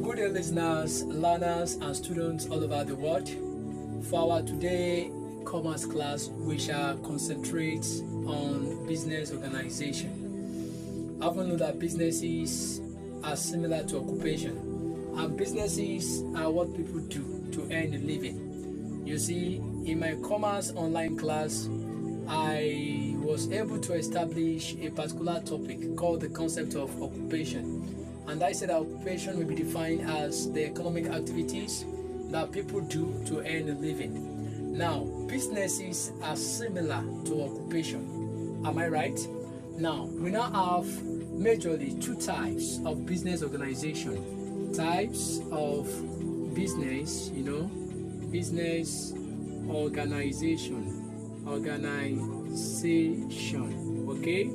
Good day, listeners, learners, and students all over the world. For our today commerce class, we shall concentrate on business organization. I know that businesses are similar to occupation, and businesses are what people do to earn a living. You see, in my commerce online class, I was able to establish a particular topic called the concept of occupation. And I said that occupation will be defined as the economic activities that people do to earn a living. Now, businesses are similar to occupation. Am I right? Now, we now have majorly two types of business organization. Types of business, business organization. Okay?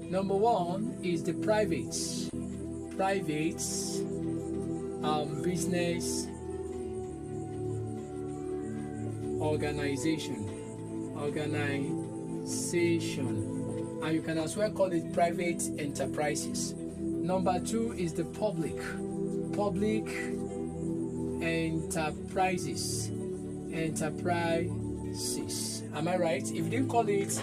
Number one is the private business organization, and you can as well call it private enterprises. Number two is the public enterprises. Am I right? If you didn't call it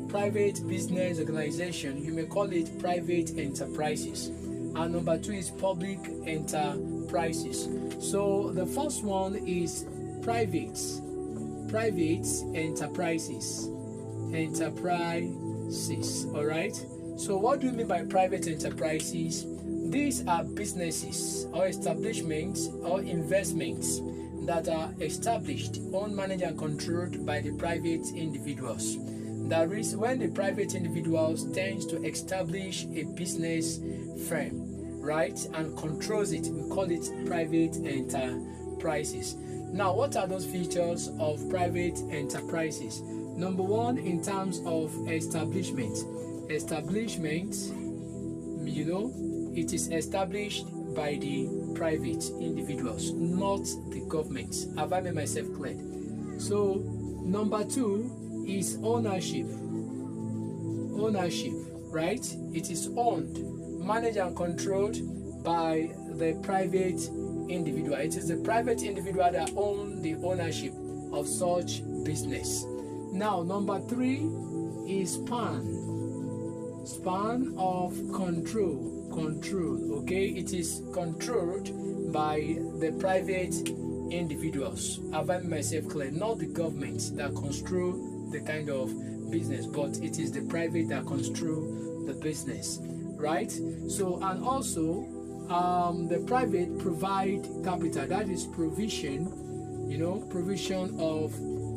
private business organization, you may call it private enterprises. And number two is public enterprises. So the first one is private enterprises. All right. So what do you mean by private enterprises? These are businesses or establishments or investments that are established, owned, managed, and controlled by the private individuals. That is, when the private individuals tends to establish a business firm, right, and controls it, we call it private enterprises. Now, what are those features of private enterprises? Number one, in terms of establishment, it is established by the private individuals, not the government. Have I made myself clear? So, number two is ownership, right? It is owned, managed, and controlled by the private individual. It is the private individual that owns the ownership of such business. Now, number three is span of control. Okay, it is controlled by the private individuals. Have I made myself clear? Not the government that construe the kind of business, but it is the private that construe the business, right? So, and also the private provide capital, that is provision of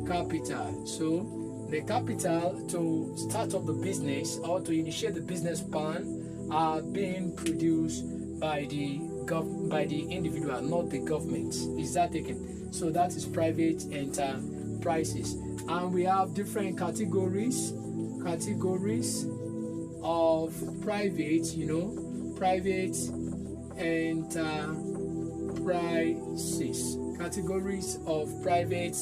capital. So the capital to start up the business or to initiate the business plan are being produced by the individual, not the government. Is that taken? So that is private enterprises. And we have different categories of private, private enterprises. Categories of private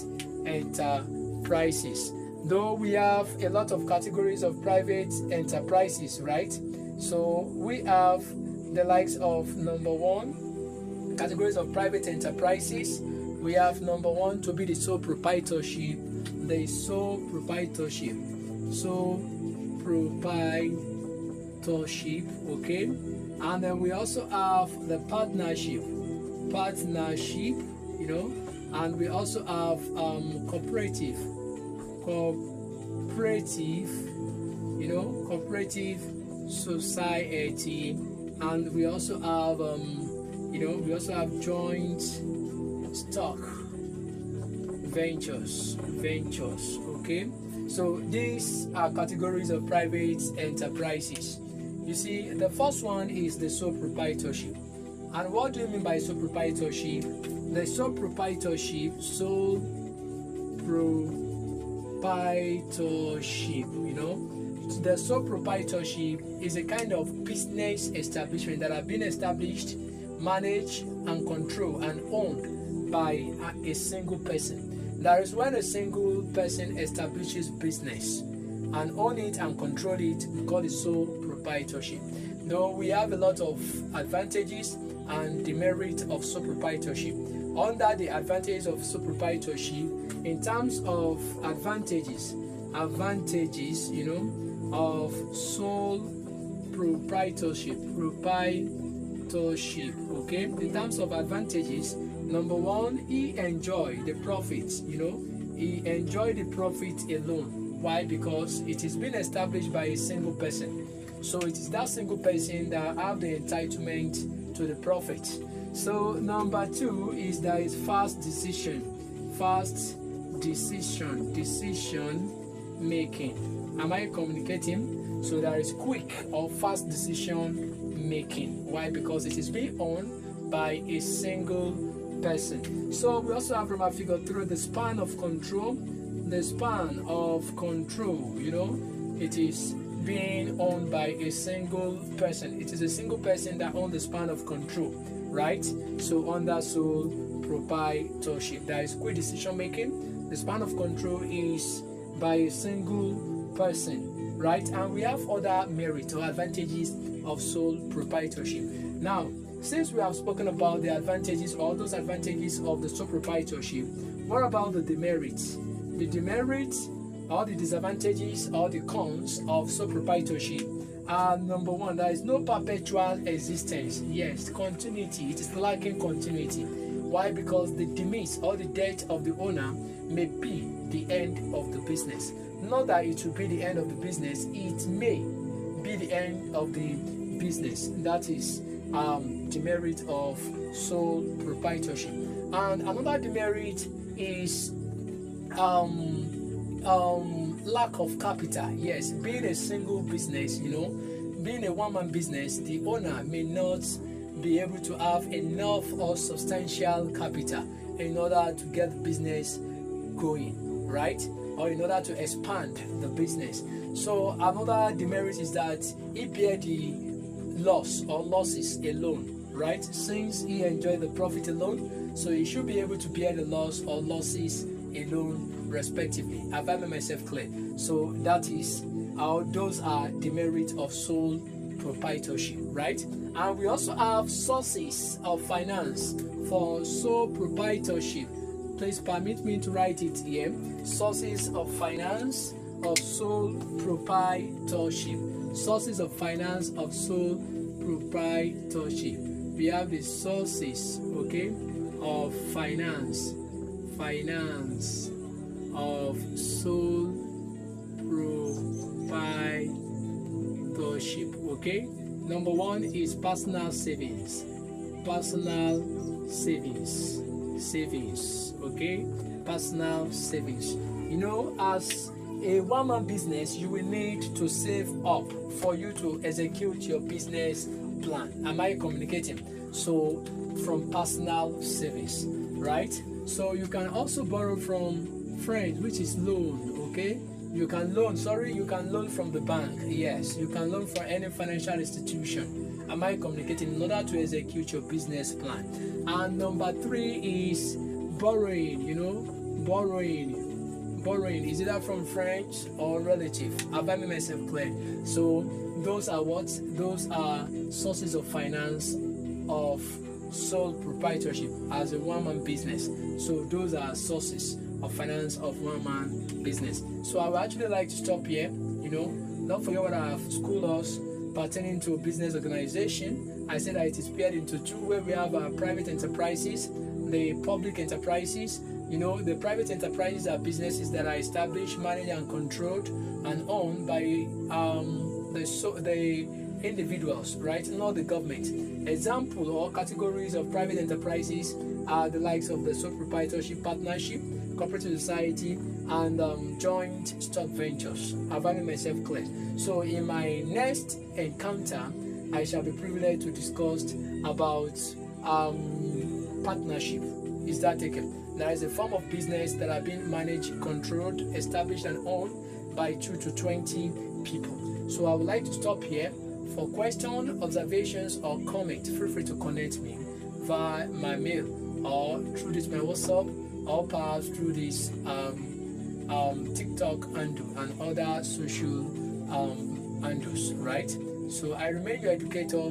enterprises. Though we have a lot of categories of private enterprises, right? So we have the likes of number one, categories of private enterprises. We have number one to be the sole proprietorship. The sole proprietorship, okay, and then we also have the partnership, and we also have cooperative, cooperative society, and we also have joint stock ventures, okay. So these are categories of private enterprises. You see, the first one is the sole proprietorship. And what do you mean by sole proprietorship? The sole proprietorship, the sole proprietorship is a kind of business establishment that have been established, managed, and controlled and owned by a single person. That is when a single person establishes business and own it and control it, we call it sole proprietorship. Though we have a lot of advantages and demerit of sole proprietorship. Under the advantages of sole proprietorship, in terms of advantages, of sole proprietorship, okay? In terms of advantages, number one, he enjoy the profits, he enjoy the profit alone. Why? Because it is being established by a single person. So it is that single person that have the entitlement to the profit. So number two is there is fast decision making. Am I communicating? So there is quick or fast decision making. Why? Because it is being owned by a single person. So we also have from our figure 3 the span of control. The span of control, it is being owned by a single person. It is a single person that owns the span of control, right? So under sole proprietorship, there is quick decision making. The span of control is by a single person, right? And we have other merit or advantages of sole proprietorship. Now, since we have spoken about the advantages or those advantages of the sole proprietorship, what about the demerits? The demerits or the disadvantages or the cons of sole proprietorship are: number one, there is no perpetual existence. Yes, continuity. It is lacking continuity. Why? Because the demise or the death of the owner may be the end of the business. Not that it will be the end of the business, it may be the end of the business. That is demerit of sole proprietorship. And another demerit is lack of capital. Yes, being a single business, being a one-man business, the owner may not be able to have enough or substantial capital in order to get the business going, right? Or in order to expand the business. So another demerit is that he bear the loss or losses alone, right? Since he enjoyed the profit alone, so he should be able to bear the loss or losses alone respectively. Have I made myself clear? So that is how those are demerits of sole proprietorship, right? And we also have sources of finance for sole proprietorship. Please permit me to write it here. Sources of finance of sole proprietorship. Sources of finance of sole proprietorship. We have the sources, okay, of finance of sole proprietorship, okay? Number one is personal savings, okay? Personal savings. As a one-man business, you will need to save up for you to execute your business plan. Am I communicating? So from personal savings, right? So you can also borrow from friends, which is loan, okay? You can loan from the bank. Yes, you can loan from any financial institution. Am I communicating? In order to execute your business plan. And number 3 is borrowing. Borrowing is either from friends or relative. Have I made myself clear? So those are what? Those are sources of finance of sole proprietorship as a one-man business. So those are sources of finance of one-man business. So I would actually like to stop here. Don't forget what I have schooled us pertaining to business organization. I said that it is paired into two, where we have our private enterprises, the public enterprises. The private enterprises are businesses that are established, managed, and controlled and owned by the individuals, right? Not the government. Example or categories of private enterprises are the likes of the sole proprietorship partnership, cooperative society, and joint stock ventures. Have I made myself clear? So in my next encounter, I shall be privileged to discuss about partnership. Is that taken? There is a form of business that are being managed, controlled, established, and owned by 2 to 20 people. So I would like to stop here. For questions, observations, or comments, feel free to connect me via my mail or through this my WhatsApp, or perhaps through this TikTok handle and other social handles, right? So I remain your educator.